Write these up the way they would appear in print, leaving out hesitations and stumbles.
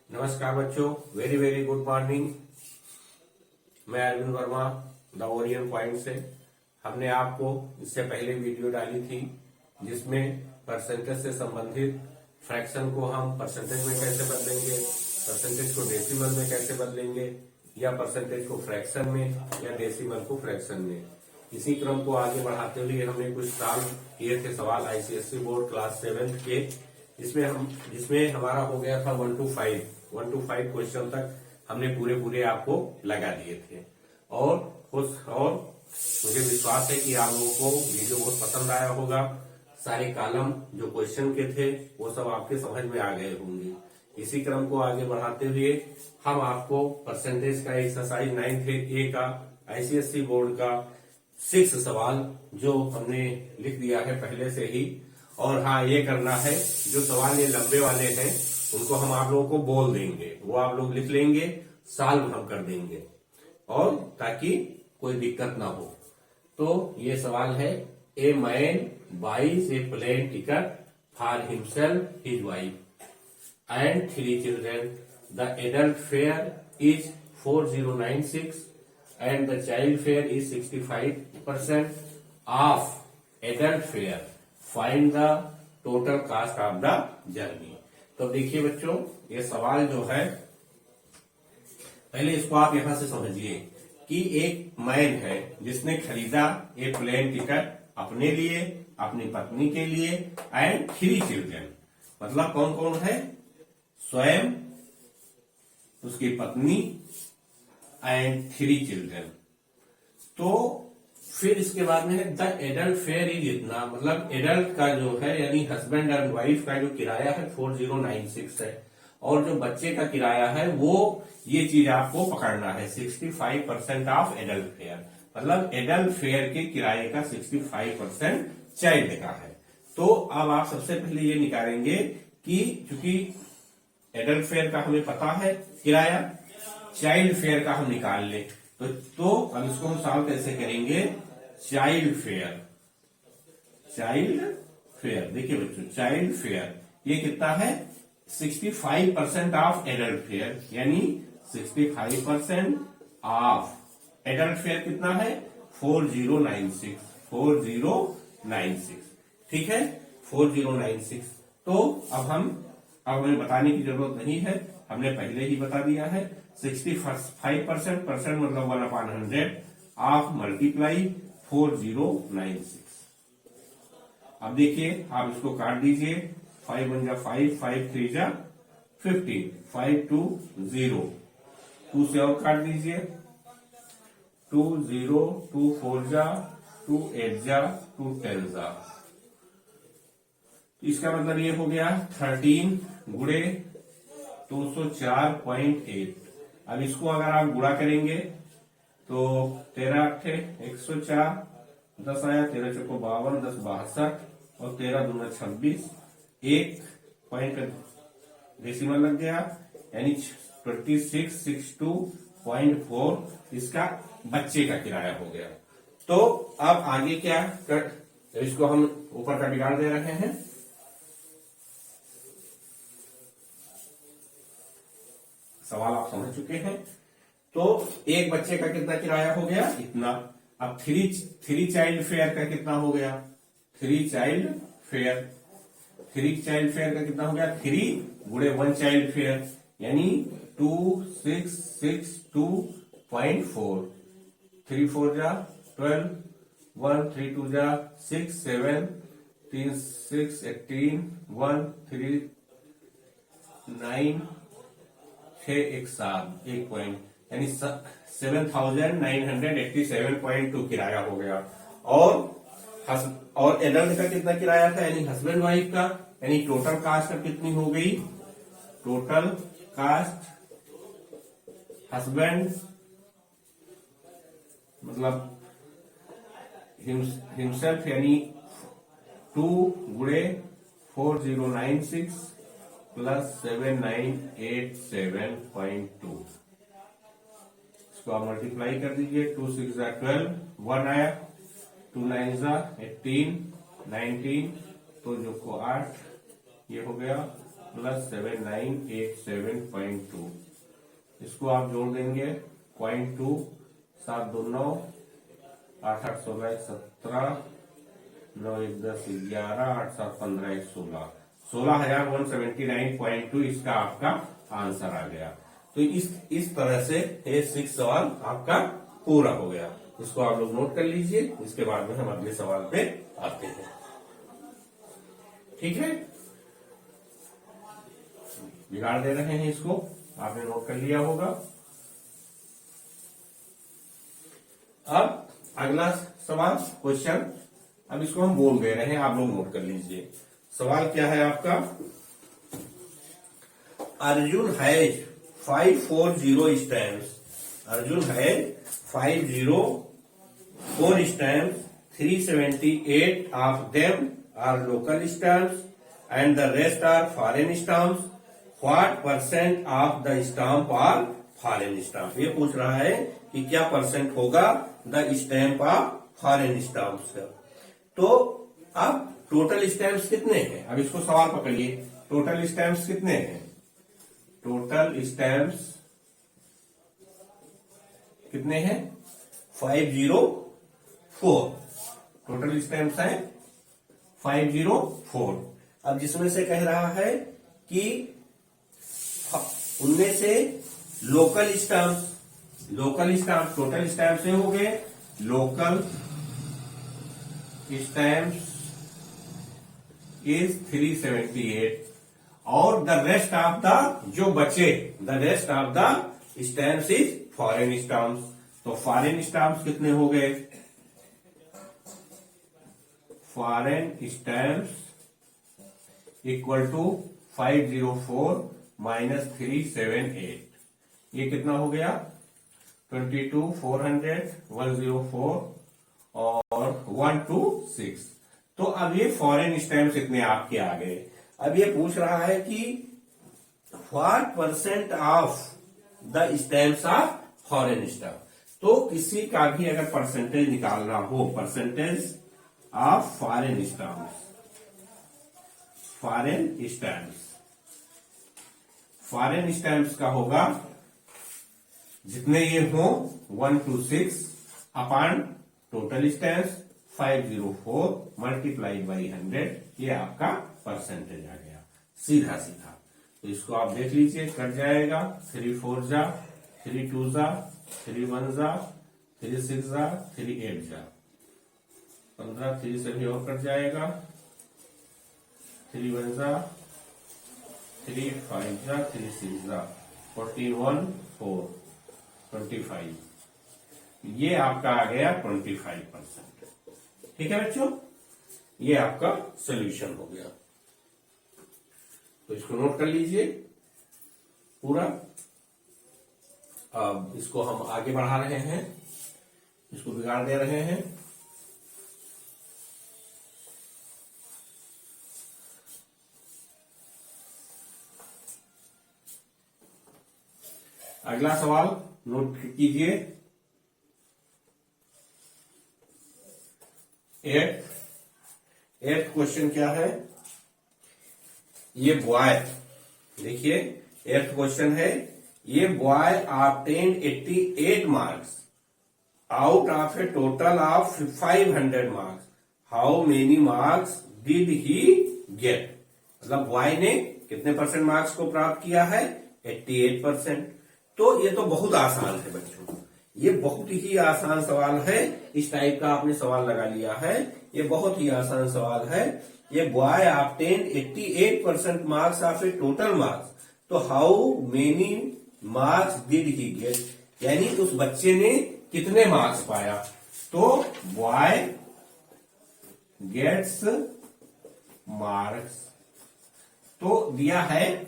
नमस्कार बच्चों, very very good morning. मैं Arvind Verma the Orion Point से। हमने आपको इससे पहले वीडियो डाली थी जिसमें परसेंटेज से संबंधित फ्रैक्शन को हम परसेंटेज में कैसे बदलेंगे, परसेंटेज को डेसिमल में कैसे बदलेंगे, या परसेंटेज को फ्रैक्शन में या डेसिमल को फ्रैक्शन में। इसी क्रम को आगे बढ़ाते हुए हमने कुछ सवाल किए थे, सवाल आईसीएसई बोर्ड क्लास 7 के, जिसमें हमारा हो गया था 1 to 5 क्वेश्चन तक हमने पूरे आपको लगा दिए थे। और मुझे विश्वास है कि आप लोगों को वीडियो बहुत पसंद आया होगा। सारे कॉलम जो क्वेश्चन के थे वो सब आपके समझ में आ गए होंगे। इसी क्रम को आगे बढ़ाते हुए हम आपको परसेंटेज का एक्सरसाइज 9th ए का आईसीएसई बोर्ड का 6 सवाल जो हमने लिख दिया है पहले से ही। और हाँ, ये करना है, जो सवाल ये लंबे वाले हैं उनको हम आप लोगों को बोल देंगे, वो आप लोग लिख लेंगे, सॉल्व हम कर देंगे, और ताकि कोई दिक्कत ना हो। तो ये सवाल है, a man buys a plane ticket for himself, his wife and 3 children. The adult fare is 4096 and the child fare is 65% of adult fare. Find the total cost of the journey. तो देखिए बच्चों, ये सवाल जो है, पहले इसको आप यहां से समझिए कि एक मैन है जिसने खरीदा एक प्लेन टिकट अपने लिए, अपनी पत्नी के लिए एंड 3 चिल्ड्रन। मतलब कौन कौन है? स्वयं, उसकी पत्नी एंड 3 चिल्ड्रन। तो फिर इसके बाद में है द एडल्ट फेयर इज इतना, मतलब एडल्ट का जो है यानी हस्बैंड एंड वाइफ का जो किराया है 4096 है, और जो बच्चे का किराया है वो, ये चीज आपको पकड़ना है, 65% ऑफ एडल्ट फेयर। मतलब एडल्ट फेयर के किराए का 65% चाइल्ड का है। तो अब आप सबसे पहले ये निकालेंगे कि चूंकि एडल्ट फेयर का हमें पता है किराया, चाइल्ड फेयर का हम निकाल ले। तो अब इसको हम सॉल्व कैसे करेंगे? चाइल्ड फेयर देखिए बच्चों, चाइल्ड फेयर ये कितना है? 65% ऑफ एडल्ट फेयर, यानी 65% ऑफ एडल्ट फेयर कितना है? 4096। ठीक है, 4096। तो अब हमें बताने की जरूरत नहीं है, हमने पहले ही बता दिया है। 65% मतलब 1/100 ऑफ मल्टीप्लाई 4096। अब देखिए, आप इसको काट दीजिए, 5 1 जा 5, 5 3 जा 15, 5 2 0, 2 से और काट दीजिए, 2 0, 2 4 जा 2, 8 जा 2, 10 जा। इसका मतलब ये हो गया 13 गुणे 204.8। अब इसको अगर आप गुणा करेंगे तो 13 8 104, 10 आया, 13 चौको 52, 10 62 और 13 दूना 26, 1 पॉइंट डेसिमल लग गया, यानी 2662.4 इसका बच्चे का किराया हो गया। तो अब आगे क्या कर, इसको हम ऊपर का बिगाड़ दे रहे हैं। सवाल आप समझ चुके हैं। तो एक बच्चे का कितना किराया हो गया? इतना। अब 3 चाइल्ड फेयर का कितना हो गया? 3 चाइल्ड फेयर का कितना हो गया? 3 गुणे 1 चाइल्ड फेयर, यानी 2662.4। 3 4 जा 12, 1 3 2 जा 6 7, 3 6 18, 1 3 9, 6 1 7, 1 पॉइंट, यानी 7987.2 किराया हो गया। और एडल्ट का कितना किराया था, यानी हस्बैंड वाइफ का, यानी टोटल कास्ट अब कितनी हो गई? टोटल कास्ट हस्बैंड मतलब हिमसेल्फ, यानी 2 गुणे 4096 प्लस 7987.2। इसको आप मल्टीप्लाई कर दीजिए, 2 6 जा 12, 1 आया, 2 9 जा 18, 19, तो जो को 8 ये हो गया, प्लस 7987.2, इसको आप जोड़ देंगे 0.2, 7 2 9, 8 8 16 17, 9 1 10 11, 8 7 15 1 16, 16,179.2 इसका आपका आंसर आ गया। तो इस तरह से ये 6 सवाल आपका पूरा हो गया। इसको आप लोग नोट कर लीजिए, इसके बाद में हम अगले सवाल पे आते हैं। ठीक है, बिगाड़ दे रहे हैं इसको, आपने नोट कर लिया होगा। अब अगला सवाल क्वेश्चन, अब इसको हम बोल दे रहे हैं, आप लोग नोट कर लीजिए। सवाल क्या है आपका, Arjun has 540 stamps, Arjun has 504 stamps, 378 of them are local stamps and the rest are foreign stamps. What percent of the stamp are foreign stamp? ये पूछ रहा है कि क्या परसेंट होगा the stamp of foreign stamps का। तो अब टोटल स्टैम्प्स कितने हैं, अब इसको सवाल पकड़िए, टोटल स्टैम्प्स कितने हैं, टोटल स्टैम्प्स कितने हैं, 504, टोटल स्टैम्प्स हैं 504। अब जिसमें से कह रहा है कि उनमें से लोकल स्टैम्प्स टोटल स्टैम्प्स हो गए, लोकल स्टैम्प्स इज 378 और द रेस्ट ऑफ द जो बचे, the rest of the stamps is foreign stamps. तो फॉरेन स्टैम्प्स कितने हो गए, foreign stamps equal to 504 minus 378, ये कितना हो गया 22 400 104 और 126। तो अब ये फॉरेन स्टैम्प्स इतने आपके आ गए। अब ये पूछ रहा है कि what percent of the stamps of foreign stamp. तो किसी का भी अगर परसेंटेज निकालना हो, percentage of foreign stamps, foreign stamps का होगा जितने ये हो 126 upon total stamps 504 multiplied by 100, ये आपका परसेंटेज आ गया सीधा सीधा। तो इसको आप देख लीजिए, कट जाएगा, 3 4 जा, 3 2 जा, 3 1 जा, 3 6 जा, 3 8 जा, 15, 3 से भी और कट जाएगा, 3 1 जा, 3 5 जा, 3 6 जा, 41 4 25, ये आपका आ गया 25%। ठीक है बच्चों, ये आपका सोल्यूशन हो गया। तो इसको नोट कर लीजिए पूरा। अब इसको हम आगे बढ़ा रहे हैं, इसको बिगाड़ दे रहे हैं। अगला सवाल नोट कीजिए, 8th क्वेश्चन क्या है, ये बॉय, देखिए 8th क्वेश्चन है, ये boy obtained 88 marks out of a total of 500 marks, how many marks did he get. मतलब बॉय ने कितने परसेंट मार्क्स को प्राप्त किया है, 88%। तो ये तो बहुत आसान है बच्चों, ये बहुत ही आसान सवाल है, इस टाइप का आपने सवाल लगा लिया है, ये बहुत ही आसान सवाल है। ये boy obtained 88% marks of a total marks, तो how many marks did he get, यानी उस बच्चे ने कितने मार्क्स पाया। तो बॉय गेट्स मार्क्स, तो दिया है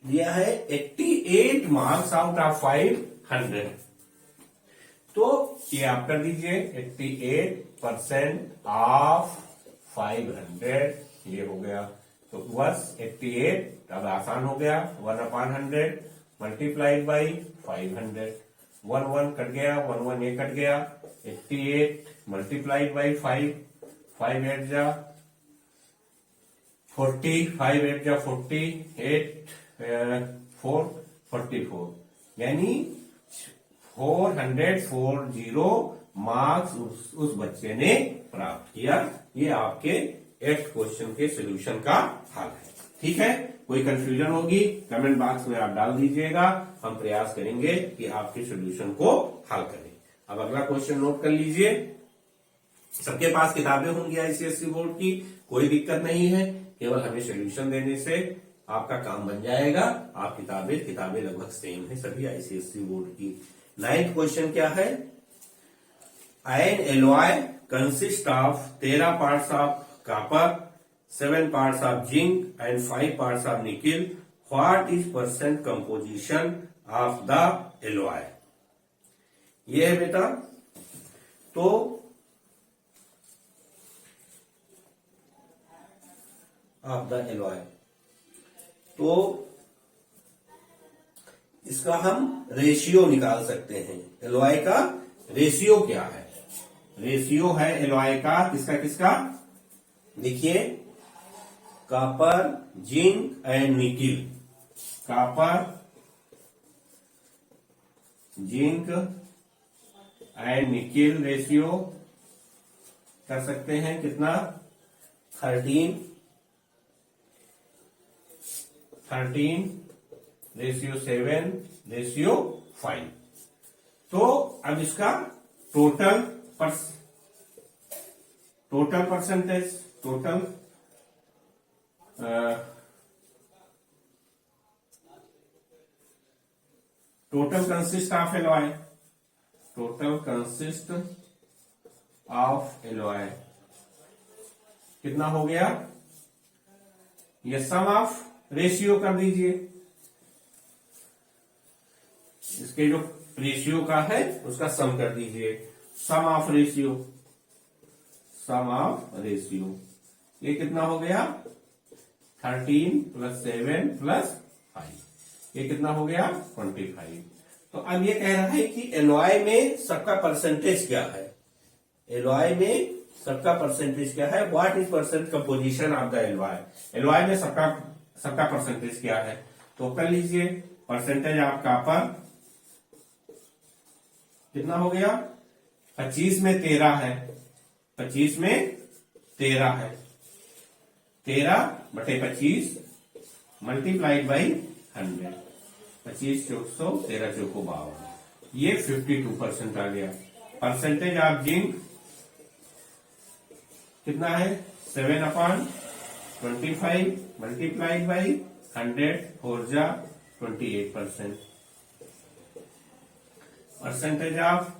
88 मार्क्स आउट ऑफ 500। तो ये आप कर दीजिए 88% ऑफ 500, ये हो गया। तो बस 88, अब आसान हो गया, 1/100 मल्टीप्लाइड बाई 500, 1 1 कट गया, 1 1 ये कट गया, 88 मल्टीप्लाइड बाई 5, 5 8 जा 45 8 या 48 4 44 यानी 440 मार्क्स उस बच्चे ने प्राप्त किया। ये आपके 8th क्वेश्चन के सोल्यूशन का हल है। ठीक है, कोई कंफ्यूजन होगी कमेंट बॉक्स में आप डाल दीजिएगा, हम प्रयास करेंगे कि आपके सोल्यूशन को हल करें। अब अगला क्वेश्चन नोट कर लीजिए। सबके पास किताबें होंगी आईसीएसई बोर्ड की, कोई दिक्कत नहीं है, केवल हमें सोल्यूशन देने से आपका काम बन जाएगा। आप किताबें लगभग सेम है सभी आईसीएसई बोर्ड की। 9th क्वेश्चन क्या है? An alloy consists of 13 parts of copper, 7 parts of zinc and 5 parts of nickel. What is percent composition of the alloy? ये है बेटा, तो ऑफ द एलॉय, तो इसका हम रेशियो निकाल सकते हैं। एलॉय का रेशियो क्या है? रेशियो है एलॉय का किसका किसका? देखिए, copper, zinc and nickel. Copper, zinc and nickel ratio कर सकते हैं कितना? 13 रेशियो 7 रेशियो 5। तो अब इसका total percentage, total consist of alloy, total consist of alloy कितना हो गया? ये सम ऑफ रेशियो कर दीजिए, इसके जो रेशियो का है उसका सम कर दीजिए। Sum of ratio, sum of ratio ये कितना हो गया? 13 + 7 + 5, ये कितना हो गया? 25। तो अब ये कह रहा है कि एलॉय में सबका परसेंटेज क्या है? एलॉय में सबका परसेंटेज क्या है? What is percent composition of the alloy? Alloy में सबका परसेंटेज क्या है? तो कर लीजिए, परसेंटेज ऑफ कॉपर कितना हो गया? 25 में 13 है, 25 में 13 है, 13/25 मल्टीप्लाइड बाई 100, 25 चौक 100, 13 चौको 52, ये 52% आ गया। परसेंटेज ऑफ जिंक कितना है? 7/25 मल्टीप्लाइड बाई 100, 4 जा 28%। परसेंटेज ऑफ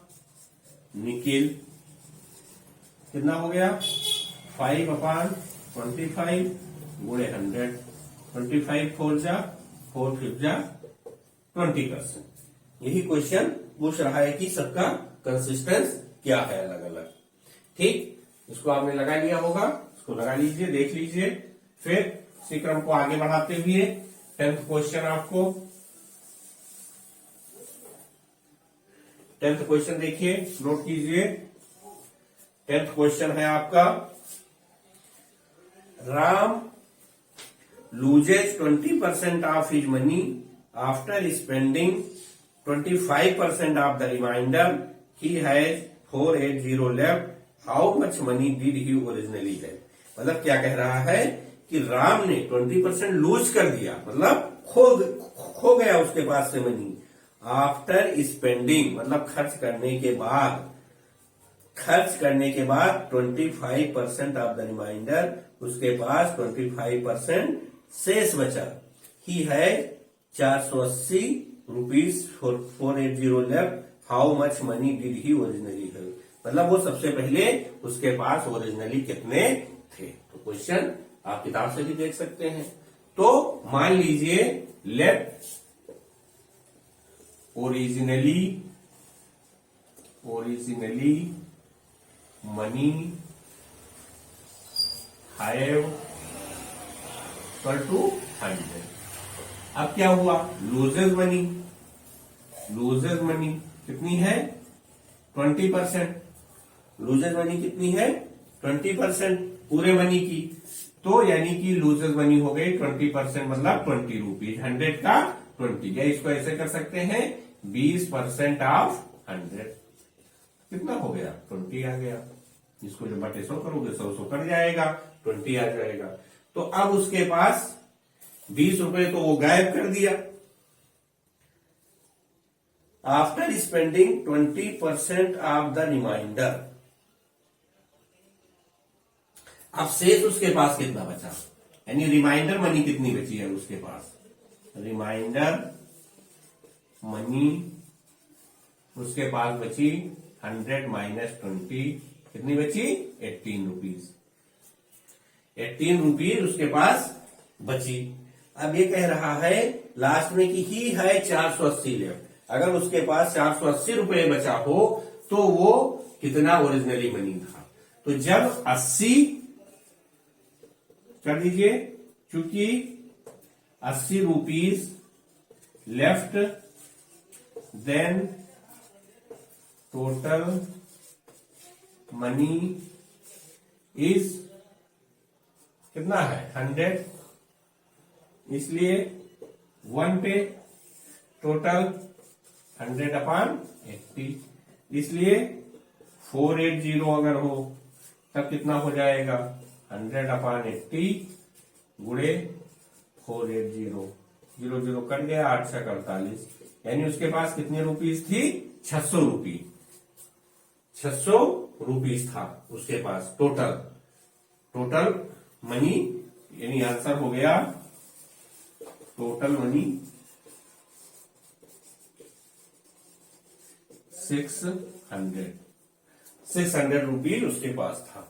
निकिल कितना हो गया? 5/25 गुणे 100, 25 4 जा 4 5 जा 20%। यही क्वेश्चन पूछ रहा है कि सबका कंसिस्टेंस क्या है अलग अलग। ठीक, इसको आपने लगा लिया होगा, इसको लगा लीजिए, देख लीजिए। फिर इसी क्रम को आगे बढ़ाते हुए 10th क्वेश्चन आपको, 10th क्वेश्चन देखिए, नोट कीजिए। 10th क्वेश्चन है आपका, Ram loses 20% of his money after spending 25% of the remainder, he has 480 left, how much money did he originally have? मतलब क्या कह रहा है कि राम ने 20% लूज कर दिया, मतलब खो गया उसके पास से मनी। आफ्टर स्पेंडिंग मतलब खर्च करने के बाद 25% ऑफ द रिमाइंडर, उसके पास 25% शेष बचा। ही है 480 rupees 480 left, how much money did he originally have? मतलब वो सबसे पहले उसके पास ओरिजिनली कितने थे। तो क्वेश्चन आप किताब से भी देख सकते हैं। तो मान लीजिए left originally money have equal to 100। अब क्या हुआ? लूजेज मनी कितनी है? 20%। लूजेज मनी कितनी है? 20% पूरे मनी की। तो यानी कि लूजेज मनी हो गई 20%, मतलब 20 रुपीज। 100 का 20, या इसको ऐसे कर सकते हैं 20% ऑफ 100, कितना हो गया 20 आ गया। इसको जब बटे 100 करोगे 100 कट जाएगा, 20 आ जाएगा। तो अब उसके पास 20 रुपए तो वो गायब कर दिया। After spending 20% of the remainder, अब शेष उसके पास कितना बचा, यानी रिमाइंडर मनी कितनी बची है उसके पास। रिमाइंडर मनी उसके पास बची 100 माइनस 20, कितनी बची 18 रुपीज। 18 रुपीज उसके पास बची। अब ये कह रहा है लास्ट में कि ही है 480 लेफ्ट। अगर उसके पास 480 रुपए बचा हो तो वो कितना ओरिजिनली मनी था। तो जब 80 कर दीजिए, चूंकि 80 rupees left, then total money is कितना है 100, इसलिए 1 पे टोटल 100/80, इसलिए 480 अगर हो तब कितना हो जाएगा 100/80 गुणे 480, 0 कट गया, 8 से 48, यानी उसके पास कितने रुपीज थी 600 रुपीज। 600 रुपीज था उसके पास टोटल मनी, यानी आंसर हो गया टोटल मनी 600 रुपीज उसके पास था।